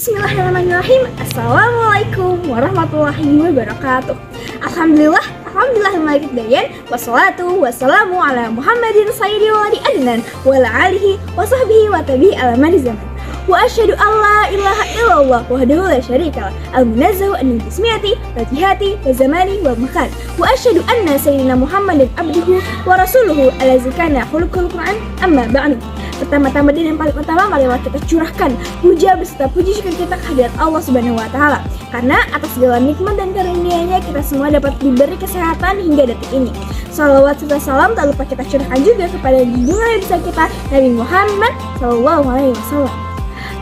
Bismillahirrahmanirrahim. Assalamualaikum warahmatullahi wabarakatuh. Alhamdulillahirrahmanirrahim. Wassalatu wassalamu ala Muhammadin sayyidi waladi adnan wa ala alihi wa sahbihi wa tabi'i ala madi zaman. Wa asyhadu an la ilaha illallah wahdahu la syarika lah al-munazzahu an bismiyati wa jihati wa zamani wa makan. Wa asyhadu anna sayyidina Muhammadan abduhu wa rasuluhu allazi kana khuluqul Qur'an amma ba'du. Pertama-tama dan yang paling utama, marilah kita curahkan puja beserta puji syukur kita kehadirat Allah Subhanahu wa Ta'ala, karena atas segala nikmat dan karunia-Nya kita semua dapat diberi kesehatan hingga detik ini. Salawat serta salam tak lupa kita curahkan juga kepada junjungan Nabi besar kita, Nabi Muhammad SAW.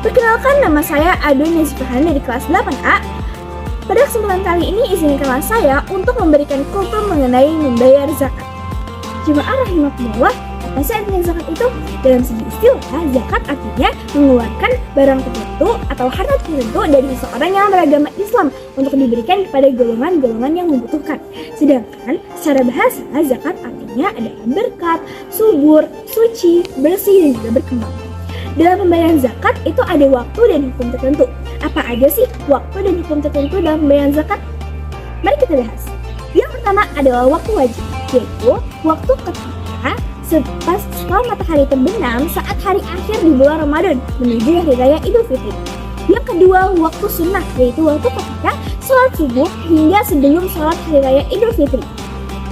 Perkenalkan, nama saya Adun Nazifahani dari kelas 8A. Pada kesempatan kali ini izinkanlah saya untuk memberikan kultur mengenai membayar zakat. Jemaah rahimakumullah, apa sih artinya zakat itu? Dalam segi istilah, zakat artinya mengeluarkan barang tertentu atau harta tertentu dari seseorang yang beragama Islam untuk diberikan kepada golongan-golongan yang membutuhkan. Sedangkan secara bahasa, zakat artinya adalah berkat, subur, suci, bersih, dan juga berkembang. Dalam pembayaran zakat itu ada waktu dan hukum tertentu. Apa aja sih waktu dan hukum tertentu dalam pembayaran zakat? Mari kita bahas. Yang pertama adalah waktu wajib, yaitu waktu ketika setelah matahari terbenam saat hari akhir di bulan Ramadan menuju hari raya Idul Fitri. Yang kedua, waktu sunnah, yaitu waktu ketika sholat subuh hingga sebelum sholat hari raya Idul Fitri.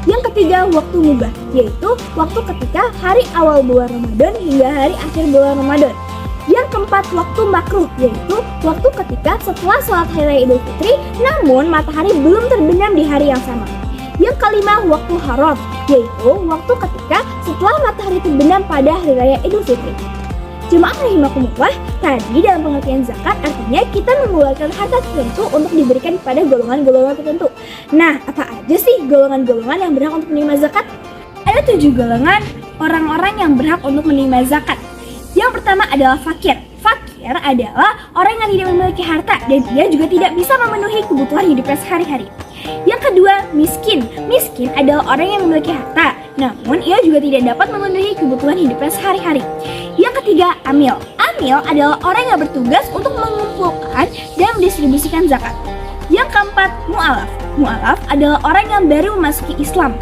Yang ketiga, waktu mubah, yaitu waktu ketika hari awal bulan Ramadan hingga hari akhir bulan Ramadan. Yang keempat, waktu makruh, yaitu waktu ketika setelah sholat hari raya Idul Fitri namun matahari belum terbenam di hari yang sama. Yang kelima, waktu haram, yaitu waktu ketika setelah matahari terbenam pada hari raya Idul Fitri. Jemaah rahimakumullah, tadi dalam pengertian zakat artinya kita mengeluarkan harta tertentu untuk diberikan kepada golongan-golongan tertentu. Nah, apa aja sih golongan-golongan yang berhak untuk menerima zakat? Ada 7 golongan orang-orang yang berhak untuk menerima zakat. Yang pertama adalah fakir. Fakir adalah orang yang tidak memiliki harta dan ia juga tidak bisa memenuhi kebutuhan hidupnya sehari-hari. Yang kedua, miskin. Miskin adalah orang yang memiliki harta, namun ia juga tidak dapat memenuhi kebutuhan hidupnya sehari-hari. Yang ketiga, amil. Amil adalah orang yang bertugas untuk mengumpulkan dan mendistribusikan zakat. Yang keempat, mu'alaf. Mu'alaf adalah orang yang baru memasuki Islam.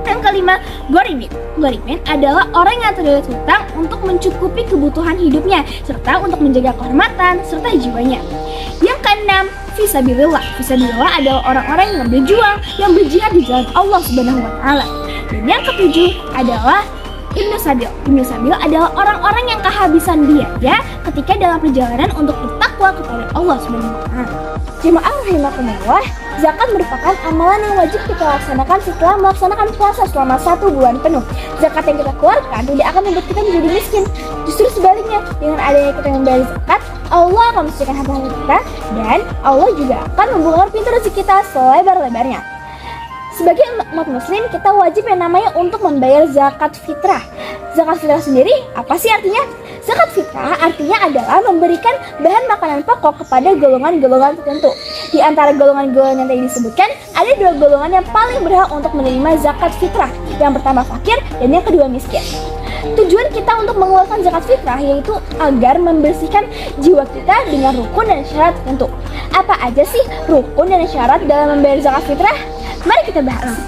Yang kelima, ghorimin. Ghorimin adalah orang yang terlilit hutang untuk mencukupi kebutuhan hidupnya, serta untuk menjaga kehormatan serta jiwanya. Yang keenam, fisabilillah. Fisabilillah adalah orang-orang yang berjuang, yang berjihad di jalan Allah Subhanahu wa Ta'ala. Dan yang ketujuh adalah Ibnu Sabil. Ibnu Sabil adalah orang-orang yang kehabisan biaya ketika dalam perjalanan untuk bertakwa kepada Allah Subhanahu wa Ta'ala. Jemaah rahimakumullah, zakat merupakan amalan yang wajib kita laksanakan setelah melaksanakan puasa selama 1 bulan penuh. Zakat yang kita keluarkan tidak akan membuat kita menjadi miskin. Justru sebaliknya, dengan adanya kita membayar zakat, Allah akan membersihkan harta kita dan Allah juga akan membuka pintu rezeki kita selebar-lebarnya. Sebagai umat muslim, kita wajib yang namanya untuk membayar zakat fitrah. Zakat fitrah sendiri apa sih artinya? Zakat fitrah artinya adalah memberikan bahan makanan pokok kepada golongan-golongan tertentu. Di antara golongan-golongan yang tadi disebutkan, ada 2 golongan yang paling berhak untuk menerima zakat fitrah. Yang pertama fakir dan yang kedua miskin. Tujuan kita untuk mengeluarkan zakat fitrah yaitu agar membersihkan jiwa kita dengan rukun dan syarat tertentu. Apa aja sih rukun dan syarat dalam membayar zakat fitrah? Mari kita bahas.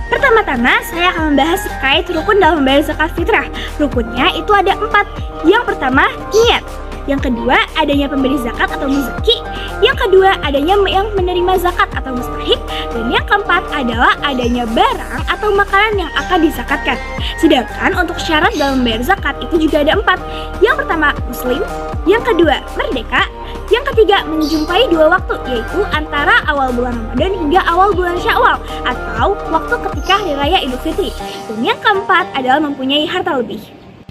Pertama-tama saya akan membahas terkait rukun dalam membayar zakat fitrah. Rukunnya itu ada 4. Yang pertama, niat. Yang kedua, adanya pemberi zakat atau muzaki. Yang kedua, adanya yang menerima zakat atau mustahik. Dan yang keempat adalah adanya barang atau makanan yang akan dizakatkan. Sedangkan untuk syarat dalam membayar zakat itu juga ada 4. Yang pertama, muslim. Yang kedua, merdeka. Yang ketiga, menjumpai 2 waktu, yaitu antara awal bulan Ramadan hingga awal bulan Syawal atau waktu ketika hari raya Idul Fitri. Dan yang keempat adalah mempunyai harta lebih.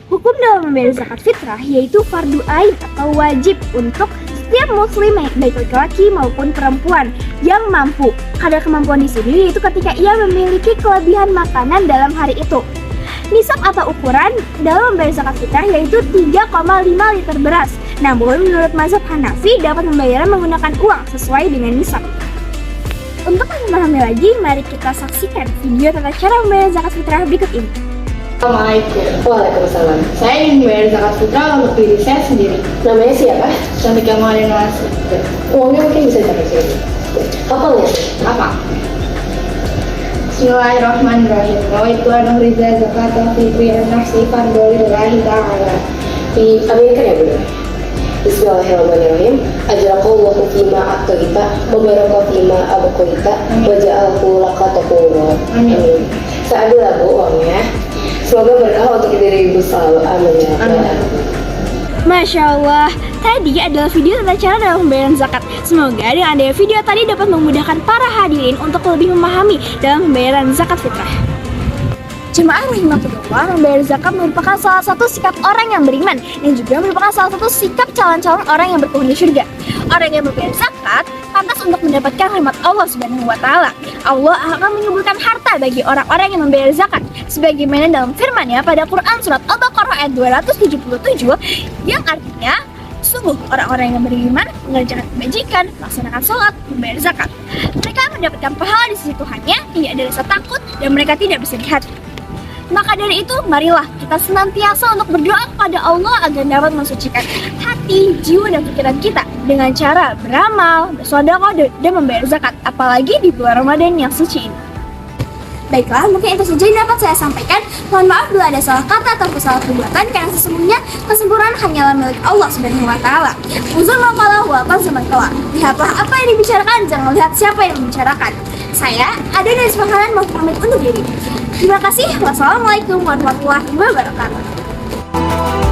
Hukum dalam membayar zakat fitrah yaitu fardu ain atau wajib untuk setiap muslim baik laki-laki maupun perempuan yang mampu. Kadar kemampuan di sini yaitu ketika ia memiliki kelebihan makanan dalam hari itu. Nisab atau ukuran dalam membayar zakat fitrah yaitu 3,5 liter beras. Namun menurut mazhab Hanafi dapat membayarnya menggunakan uang sesuai dengan nisab. Untuk memahami lagi, mari kita saksikan video tentang cara membayar zakat fitrah berikut ini. Assalamualaikum. Waalaikumsalam. Saya ingin membayar zakat fitrah untuk diri saya sendiri. Namanya siapa? Cantika Maulana Nasi. Uangnya mungkin bisa dipakai sini. Hafal ya? Apa? Bismillahirrahmanirrahim. Nawaitu an ukhriza zakata fitri an nafsi fardolillahi ta'ala. Diaminkan ya bunda. Bismillahirrahmanirrahim. Ajrakallahu fima aqtaita wa baraka fima abqaita wa ja'alhu laka taqwa. Amin. Saya ambil lah Bu uangnya. Semoga berkah untuk diri ibu selalu. Amin ya Rabbal. Masya Allah, tadi adalah video tentang cara dalam pembayaran zakat. Semoga dengan adanya video tadi dapat memudahkan para hadirin untuk lebih memahami dalam pembayaran zakat fitrah. Jemaah rahimakumullah, membayar zakat merupakan salah satu sikap orang yang beriman dan juga merupakan salah satu sikap calon-calon orang yang berpenghuni surga. Orang yang membayar zakat pantas untuk mendapatkan rahmat Allah Subhanahu wa taala. Allah akan menyuburkan harta bagi orang-orang yang membayar zakat sebagaimana dalam firman-Nya pada Quran surat Al-Baqarah ayat 277 yang artinya sungguh orang-orang yang beriman mengerjakan kebajikan, melaksanakan sholat, membayar zakat. Mereka mendapatkan pahala di sisi Tuhannya, tidak ada rasa takut dan mereka tidak bersedih hati. Maka dari itu, marilah kita senantiasa untuk berdoa kepada Allah agar dapat mensucikan hati, jiwa, dan pikiran kita dengan cara beramal, bersedekah, dan membayar zakat, apalagi di bulan Ramadan yang suci ini. Baiklah, mungkin itu saja yang dapat saya sampaikan. Mohon maaf bila ada salah kata atau salah perbuatan, karena sesungguhnya kesempurnaan hanyalah milik Allah Subhanahu wa taala. Uzur maqalah wa qazman kala. Lihatlah apa yang dibicarakan, jangan lihat siapa yang membicarakan. Saya ada dari Subhanan mau pamit undur diri. Terima kasih. Wassalamualaikum warahmatullahi wabarakatuh.